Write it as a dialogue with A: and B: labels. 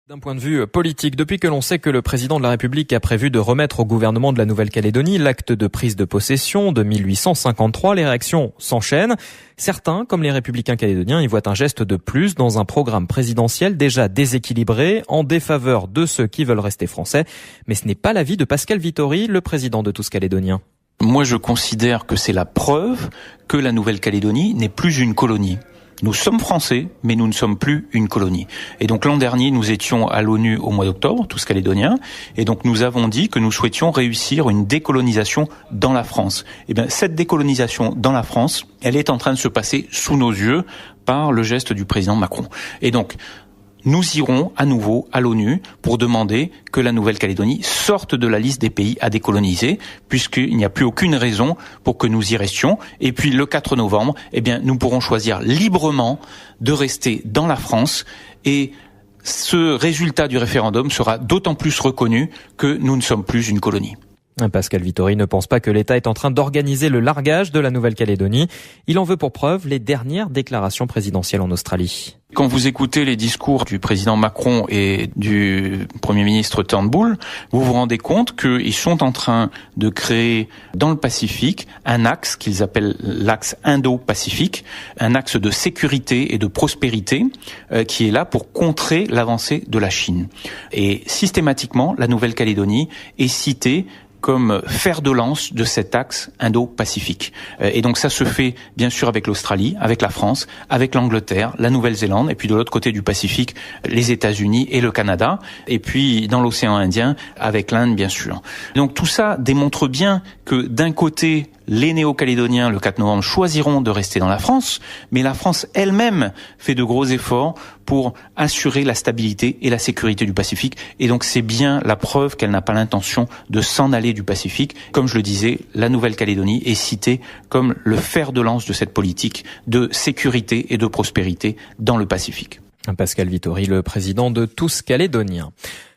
A: D'un point de vue politique, depuis que l'on sait que le président de la République a prévu de remettre au gouvernement de la Nouvelle-Calédonie l'acte de prise de possession de 1853, les réactions s'enchaînent. Certains, comme les républicains calédoniens, y voient un geste de plus dans un programme présidentiel déjà déséquilibré en défaveur de ceux qui veulent rester français. Mais ce n'est pas l'avis de Pascal Vittori, le président de Tous Calédoniens.
B: Moi, je considère que c'est la preuve que la Nouvelle-Calédonie n'est plus une colonie. Nous sommes français, mais nous ne sommes plus une colonie. Et donc l'an dernier, nous étions à l'ONU au mois d'octobre, tous calédoniens, et donc nous avons dit que nous souhaitions réussir une décolonisation dans la France. Et bien cette décolonisation dans la France, elle est en train de se passer sous nos yeux par le geste du président Macron. Et donc nous irons à nouveau à l'ONU pour demander que la Nouvelle-Calédonie sorte de la liste des pays à décoloniser, puisqu'il n'y a plus aucune raison pour que nous y restions. Et puis le 4 novembre, nous pourrons choisir librement de rester dans la France, et ce résultat du référendum sera d'autant plus reconnu que nous ne sommes plus une colonie.
A: Pascal Vittori ne pense pas que l'État est en train d'organiser le largage de la Nouvelle-Calédonie. Il en veut pour preuve les dernières déclarations présidentielles en Australie.
B: Quand vous écoutez les discours du président Macron et du Premier ministre Turnbull, vous vous rendez compte qu'ils sont en train de créer dans le Pacifique un axe qu'ils appellent l'axe Indo-Pacifique, un axe de sécurité et de prospérité qui est là pour contrer l'avancée de la Chine. Et systématiquement, la Nouvelle-Calédonie est citée comme fer de lance de cet axe Indo-Pacifique. Et donc ça se fait bien sûr avec l'Australie, avec la France, avec l'Angleterre, la Nouvelle-Zélande, et puis de l'autre côté du Pacifique, les États-Unis et le Canada, et puis dans l'océan Indien, avec l'Inde bien sûr. Donc tout ça démontre bien que d'un côté, les Néo-Calédoniens, le 4 novembre, choisiront de rester dans la France, mais la France elle-même fait de gros efforts pour assurer la stabilité et la sécurité du Pacifique. Et donc c'est bien la preuve qu'elle n'a pas l'intention de s'en aller du Pacifique. Comme je le disais, la Nouvelle-Calédonie est citée comme le fer de lance de cette politique de sécurité et de prospérité dans le Pacifique.
A: Pascal Vittori, le président de Tous Calédoniens.